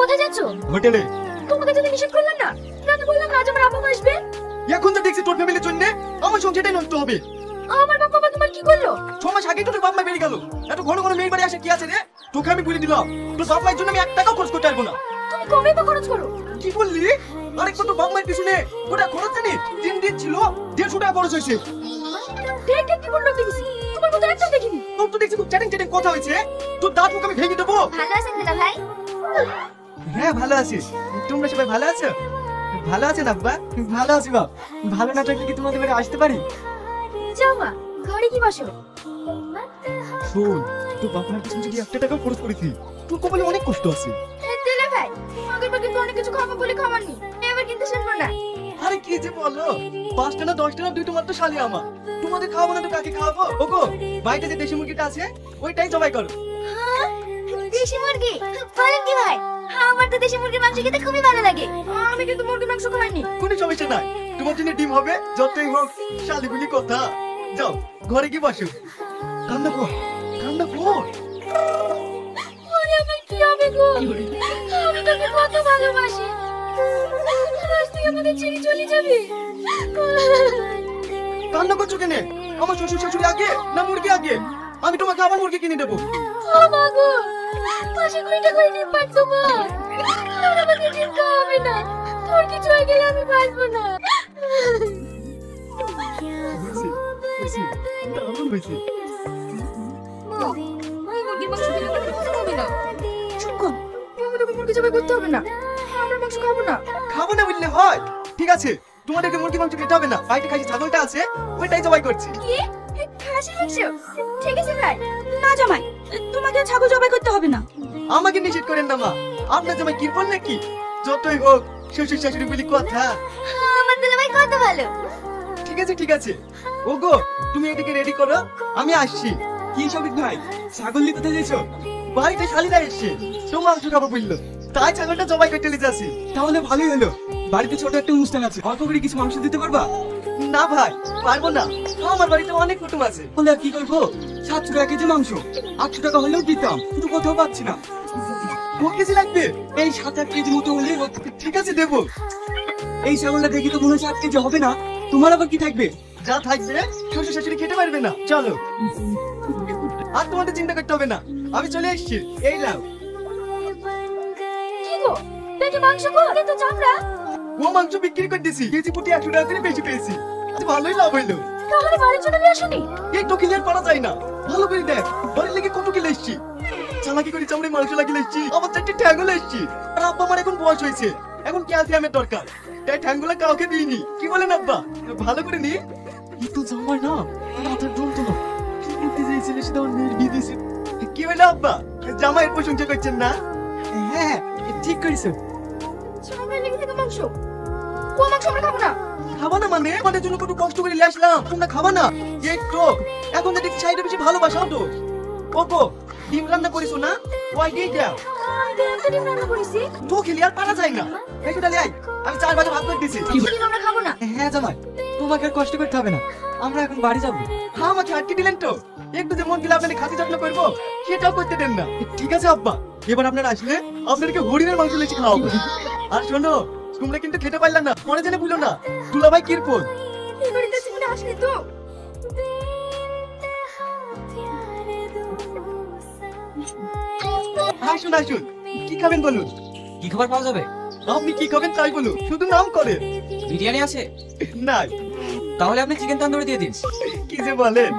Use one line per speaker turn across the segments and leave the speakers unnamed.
কোথায় যাচ্ছ?
হোটেলে।
তোমাকে যদি নিষেধ করলাম না, না তো বললাম আজ আমার আপা আসবে।
এখন তো দেখছি তোর ফ্যামিলির জন্য আমার সংসারটাই নষ্ট হবে।
আমার বাবা মা তোমার কি করলো?
6 মাস আগে তো তোর বাপ মা বেরিয়ে গেল। এত ঘন ঘন মেয়ের বাড়ি আসে কি আছে রে? তোকে আমি বলে দিলাম তোর বাপ মায়ের জন্য আমি 1 টাকাও খরচ করতে পারবো না।
তুমি কমে বা খরচ করো।
কি বললি? আরেকবার তোর বাপ মায়ের পিছনে ওটা খরচ জানি 3 দিন ছিল 150 টাকা খরচ হয়েছে।
দেখে কি বললো দেখছি, তোমার মতো একটা দেখিনি।
তোর তো দেখছি খুব চ্যাটিং চ্যাটিং কথা হয়েছে। তোর দাঁত মুখ আমি ভেঙে দেবো।
ভালো আছেন দাদা ভাই?
হ্যাঁ ভালো আছি। তোমরা সবাই ভালো আছো? ভালো আছেন আব্বা? ভালো আছি বাপ। ভালো না থাকলে কি তোমাদের বাড়ি আসতে পারি?
যাও মা, ঘরে কি বসো।
শোন, তোর বাপ মায়ের পিছনে যদি 1 টাকা খরচ করেছি তোর কপালে অনেক কষ্ট আছে।
দিলে ভাই, আগের বার কিন্তু অনেক কিছু খাবো বলে খাওয়াননি, এবার কিন্তু শুনবো না।
আরে কি যে বলো, 5 টাকা 10 টাকা দুই তোমার তো শালি আমার। তোমাদের খাওয়াবো না তো কাকে খাওয়াবো? ওগো বাড়িতে যে দেশি মুরগিটা আছে ওইটাই জবাই করো।
হ্যাঁ, দেশি মুরগি? বলেন কি ভাই, আমার তো দেশি মুরগির মাংস খেতে খুবই ভালো লাগে। আমি কিন্তু মুরগির মাংস খাইনি।
কোনো সমস্যা নাই, তোমার জন্য ডিম হবে যতই হোক। শালিগুলি কথা। যাও ঘরে কি বসো। কান্না কর, কান্না কর।
ওরে আমার কি হবে গো, আমি তোকে কত ভালোবাসি, আজ তুই আমাকে ছেড়ে চলে যাবি।
কান্না করছো কেন? আমার শ্বশুর শাশুড়ি আগে না মুরগি আগে? আমি তোমাকে আবার মুরগি কিনে দেবো।
ও মা গো, পাশে কইটা কই ডিম পারতো মা, আর আমাকে ডিম খাওয়াবে না, তোর কিছু হয়ে গেলে আমি বাঁচবো না।
দারুণ হয়েছে।
মা, ওই মুরগির মাংস খেলে আমার কিছু হবে না। চুপ কর, আমাদেরকে মুরগি জবাই করতে হবে না, আমরা মাংস খাবো না।
খাবো না বললে হয়? ঠিক আছে, তোমাদেরকে মুরগি মাংস খেতে হবে না। বাড়িতে খাসি ছাগলটা আছে ওইটাই জবাই করছি।
কি? খাসির মাংস? ঠিক আছে ভাই। না জামাই, তোমাকে ছাগল জবাই করতে হবে না।
আমাকে নিষেধ করেন না মা, আপনার জামাই কি বল নাকি? যতই হোক শ্বশুর শাশুড়ি বলি কথা।
আমার দিলে ভাই কত ভালো।
ঠিক আছে ঠিক আছে, ওগো তুমি এদিকে রেডি করো, আমি আসছি। কি সবিক ভাই, ছাগল নিতে কোথায় যাইছো? বাড়িতে শালিরা এসছে, তো মাংস খাবো বললো, তাই ছাগলটা জবাই করতে নিয়ে যাচ্ছি। তাহলে ভালোই হলো, বাড়িতে ছোট একটা অনুষ্ঠান আছে, অল্প করে কিছু মাংস দিতে পারবা? না ভাই, পারবো না, আমার বাড়িতে অনেক কুটুম আছে। বলে আর কি করবো, 700 টাকা কেজি মাংস, 800 টাকা হলেও দিতাম, কিন্তু কোথাও পাচ্ছি না। 2 কেজি লাগবে? এই 7-8 কেজি মতো হলে ঠিক আছে দেবো। এই ছাগলটা দেখি তো মনে হচ্ছে 8 কেজি হবে না, তোমার আবার কি থাকবে? যা থাকবে শ্বশুর শাশুড়ি খেতে পারবে না। চলো, আর তোমাদের চিন্তা করতে হবে না, আমি চলে এসেছি। এই নাও।
কি গো, দেখি মাংস গো, কিন্তু চামড়া।
ও মাংস বিক্রি করে দিছি, কেজি প্রতি 100 টাকা করে বেশি পেয়েছি। ভালোই লাভ হইলো।
তাহলে বাড়ির জন্য নিয়ে আসুনি?
এই তো ক্লিয়ার করা যায় না, ভালো করে দেখ বাড়ির লেগে কত কিলো এসছি। চালাকি করে চামড়ে মাংস লাগিয়ে এসছি, আমার 4টি ঠ্যাঙ্গুলো এসছি। আর আব্বা আমার এখন বয়স হয়েছে, এখন ক্যালসিয়ামের দরকার, তাই ঠ্যাঙ্গুলো কাউকে দিইনি। কি বলেন আব্বা, ভালো করে নি? কিন্তু জামাই না, মাথার ঢুলতো না। কি করতে চাইছিলে সেটা ওর মেয়ের বিয়ে দিয়েছে। কি হইলো আব্বা, জামাইয়ের প্রশংসা করছেন না? হ্যাঁ ঠিক করেছো।
জামাই লেগে থেকে মাংস, ও মাংস আমরা খাবো না।
খাবা না মানে? আমাদের জন্য কত কষ্ট করে নিয়ে আসলাম, তোমরা খাবা না? এই তো এখন যদি চাইটা বেশি ভালোবাসাও তো। ওগো ডিম রান্না করিছো না, ওই দিয়ে দাও।
আমি তো ডিম রান্না করেছি।
তো খেলি আর পারা যায় না। এই তো ডালি আই, আমি 4 বাজে ভাত করে দিছি।
ডিম আমরা খাবো না।
হ্যাঁ জামাই, তোমাকে আর কষ্ট করতে হবে না, আমরা এখন বাড়ি যাবো। হ্যাঁ আমাকে আটকে দিলেন তো, একটু যে মন গেলে আপনাদের খাতি যত্ন করবো সেটাও করতে দেন না। ঠিক আছে আব্বা, এবার আপনারা আসলে আপনাদেরকে হরিণের মাংস লেচি খাওয়াবো। আর শোনো, তোমরা কিন্তু খেতে পারলে না, মনে জানে ভুলো না, দুলাভাই কিরপন।
এই বাড়িতে জীবনে আসলে তো
আসুন আসুন, কি খাবেন বলুন?
কি খাবার পাওয়া যাবে?
আপনি কি খাবেন তাই বলুন, শুধু নাম করে।
বিরিয়ানি আছে?
নাই।
তাহলে আপনি চিকেন তন্দুরি দিয়ে দিন।
কি যে বলেন,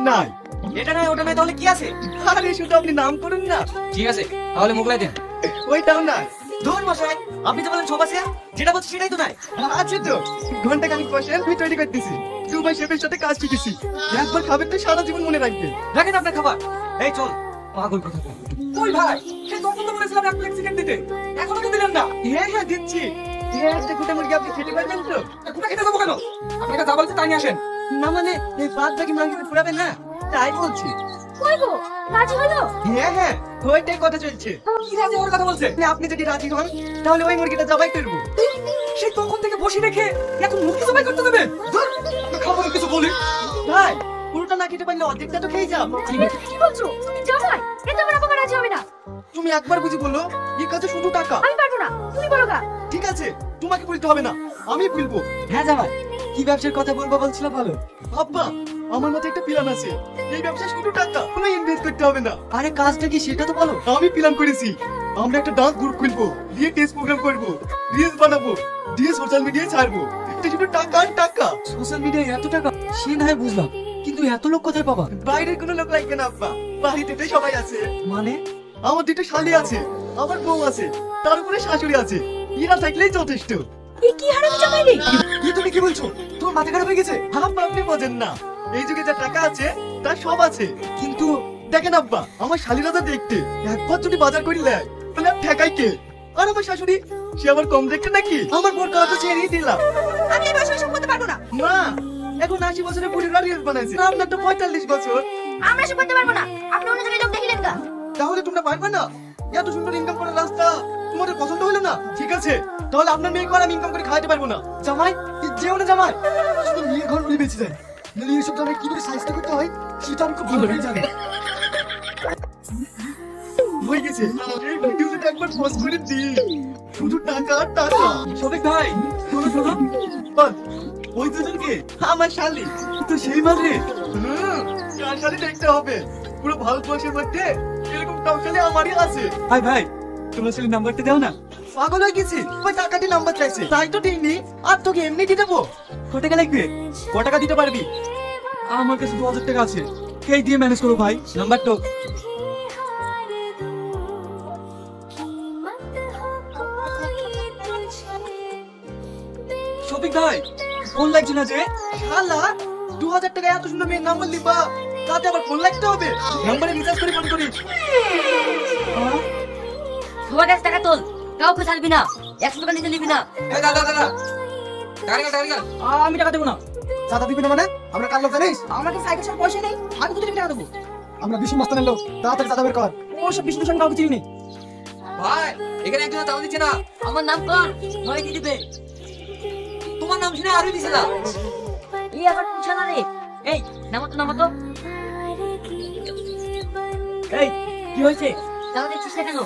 নাই।
এটা নয় ওটা নয়, তাহলে কি আছে?
আরে শুধু আপনি নাম করুন না।
ঠিক আছে, তাহলে মোগলাই দেন।
ওইটাও নাই।
ধরুন মশাই, আপনি তো বলেন সব আছে, যেটা বলছি সেটাই তো নাই।
আছে তো, ঘন্টা খানিক বসেন, আমি তৈরি করে দিছি। দুবাই শেফের সাথে কাজ শিখেছি, একবার খাবেন তো সারা জীবন মনে রাখবে।
রাখেন আপনার খাবার। এই চল, পাগল কথা বল।
ওই ভাই, সে তখন তো বলেছিলাম 1 প্লেট চিকেন দিতে, এখনো তো দিলেন না। হ্যাঁ হ্যাঁ দিচ্ছি। একটা গোটা মুরগি আপনি খেতে পারবেন তো?
গোটা খেতে দেবো কেন? আপনাকে যা বলছি তাই নিয়ে আসেন।
না মানে এই বাদ বাকি মাংস ফুরাবেন না, তাই বলছি।
কই গো, রাজি হলো?
হ্যাঁ হ্যাঁ, ওইটাই কথা চলছে।
কি রাজি ওর কথা বলছে?
আপনি যদি রাজি হন তাহলে ওই মুরগিটা জবাই করবো।
সেই তখন থেকে বসে রেখে এখন মুরগি জবাই করতে দেবে? খাবার কিছু বলি
ভাই, পুরোটা না খেতে পারলে অর্ধেকটা তো খেয়ে যাও।
কি বলছো? জামাই, এত বড় বাবা রাজি হবে না।
তুমি একবার বুঝি বলো এই কাজে শুধু টাকা।
আমি পারবো না, তুমি বলো গা।
ঠিক আছে, তোমাকে বলতে হবে না, আমি বলবো।
হ্যাঁ জামাই, কি ব্যবসার কথা বলবো বলছিল বলো।
আব্বা, আমার মাথায় একটা প্ল্যান আছে। এই ব্যবসায় শুধু টাকা, কোনো ইনভেস্ট করতে হবে না।
আরে কাজটা কি সেটা তো বলো।
আমি প্ল্যান করেছি, আমরা একটা ডান্স গ্রুপ খুলবো, দিয়ে টেস্ট প্রোগ্রাম করবো, রিলস বানাবো, দিয়ে সোশ্যাল মিডিয়ায় ছাড়বো। এটা শুধু টাকা আর টাকা।
সোশ্যাল মিডিয়ায় এত টাকা সে না হয় বুঝলাম, কিন্তু এত লোক কোথায় পাবা?
বাইরের কোনো লোক লাগবে না আব্বা, বাড়িতে সবাই আছে।
মানে
আমার দুটো শালি আছে, আমার বউ আছে, তার উপরে শাশুড়ি আছে, এরা থাকলেই যথেষ্ট।
এই কি হারামি জামাই রে।
কি তুমি কি বলছো? তোমার মাথা খারাপ হয়ে গেছে?
আব্বা, আপনি বোঝেন না, এই যুগে যা টাকা আছে তার সব আছে।
কিন্তু
দেখেন আব্বা, আমার শালিরা যা দেখতে, একবার যদি বাজার করি লেয় তাহলে আর ঠেকাই কে? আর আমার শাশুড়ি, সে আবার কম দেখতে নাকি? আমার বোর কাজ ছেড়েই দিলাম।
আমি এই ব্যবসা সব করতে পারবো না।
মা, এখন 80 বছরের বুড়িরা রিলস বানাইছে, আপনার তো 45 বছর।
আমরা সব করতে পারবো না, আপনি অন্য জায়গায় লোক দেখিলেন গা।
তাহলে তোমরা পারবে না? এত সুন্দর ইনকাম করার রাস্তা তোমাদের পছন্দ হলো না? ঠিক আছে, তাহলে আপনার মেয়ে করে আমি ইনকাম করে খাওয়াতে পারবো না।
জামাই, যেও না জামাই, শুধু মেয়ের ঘর উড়ে বেঁচে যায়। নাহলে এইসব জামাই কি করে সাইজটা করতে হয় সেটা আমি খুব ভালো করে জানি।
হয়ে গেছে, এই ভিডিওটা একবার পোস্ট করে দিই, শুধু টাকা আর টাকা।
শফিক ভাই, শোনো শোনো,
বাস, ওই দুজনকে আমার শালি
তো সেই মাঝে
কার শালি দেখতে হবে। পুরো ভারতবর্ষের মধ্যে এরকম টপ শালি আমারই আছে।
ভাই ভাই, তোমার ছেলে নাম্বারটা দাও না।
পাগল হয়ে গেছি, ওই টাকাটি নাম্বার চাইছে, তাই তো দিইনি। আর তোকে এমনি দিয়ে দেবো।
কত টাকা লাগবে?
ক টাকা দিতে পারবি?
আমার কাছে 2000 টাকা আছে, এই দিয়ে ম্যানেজ করো ভাই। নাম্বার তো শফিক ভাই, ফোন লাগছে না যে?
শালা, 2000 টাকা এত সুন্দর মেয়ের নাম্বার লিবা, তাতে আবার ফোন লাগতে হবে? নাম্বারে রিচার্জ করে ফোন করিস।
সবার কাছে টাকা তোল, কাউকে ছাড়বি না, 100 টাকা নিতে নিবি না।
আমি টাকা দেবো না।
চাঁদা দিবি না মানে? আমরা কার লোক জানিস?
আমাকে সাইকেল সব পয়সা নেই, আমি কোথা থেকে টাকা দেবো?
আমরা বিষ্ণু মাস্তানের লোক, তাড়াতাড়ি চাঁদা বের কর।
ওসব বিষ্ণু সঙ্গে কাউকে চিনি নি।
ভাই, এখানে একজন দাম দিচ্ছে না।
আমার নাম কর, নয় দিয়ে দিবে।
তোমার নাম শুনে আরো দিছে না।
এই আবার পুছা না রে। এই নামাতো নামাতো।
এই কি হয়েছে?
টাকা দিচ্ছিস না কেন?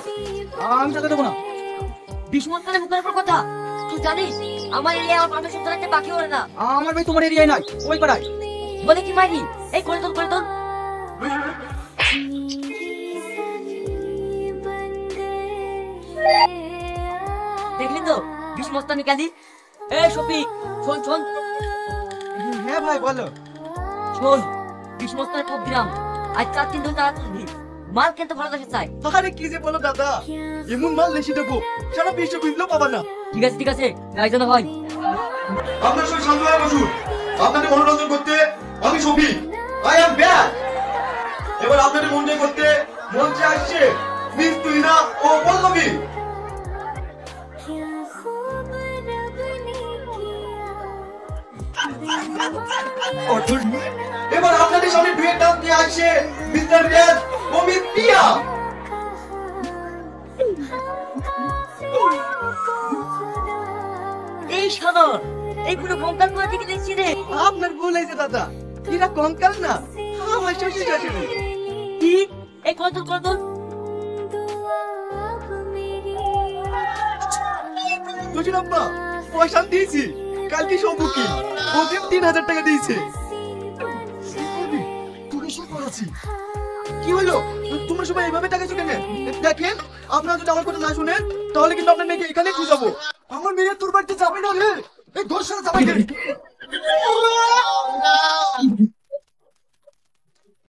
আমি টাকা দেবো না।
বিস্মত কালে মুখের উপর কথা। তুই জানিস আমার এরিয়া আমার পারমিশন চালাতে বাকি ওরে না।
আমার ভাই তোমার এরিয়ায় নয়, ওই পাড়ায়।
বলে কি মাইনি? এই করে তোল করে তোল। দেখলি তো বিস্মস্তানি কালি। এই শফিক, শোন শোন
হ্যাঁ ভাই, বলো।
শোন, বিস্মস্তানি খুব দিলাম। আজ 4 দিন ধরে তারা তুলবি। মাল কিন্তু ভালো দেশে চাই।
আরে কি যে বলো দাদা, এমন মাল লেসি দেবো সারা বিশ্ব খুঁজলেও পাবা না।
ঠিক আছে, গাড়ি যেন হয়।
আপনার সঙ্গে শান্ত হয়ে বসুন। আপনাদের মনোরঞ্জন করতে আমি শফিক, আই এম ব্যাক। এবার আপনাদের মন জয় করতে মঞ্চে আসছে মিস তুহিনা ও পল্লবী। এবার আপনাদের সামনে ডুয়েট ডান্স নিয়ে আসছে মিস্টার রিয়াজ ও মিস পিয়া।
এই সদর, এই পুরো কঙ্কাল করে দিকে দেখছি রে।
আপনার ভুল হয়েছে দাদা, এরা কঙ্কাল না, আমার শ্বশুর শাশুড়ি।
কি? এই করে তোল করে তোল।
শ্বশুর আব্বা, পয়সা দিয়েছি, কালকে সব বুকিং, ওকে 3000 টাকা দিয়েছে।
তোকে সব করাচ্ছি।
কি হলো, তোমরা সবাই এইভাবে টাকাছো কেন? দেখেন, আপনারা যদি আমার কথা না শুনেন তাহলে কিন্তু আপনার মেয়েকে এখানে খুঁজাবো।
আমার মেয়ে তোর বাড়িতে যাবে না রে। এই দর্শন যাবে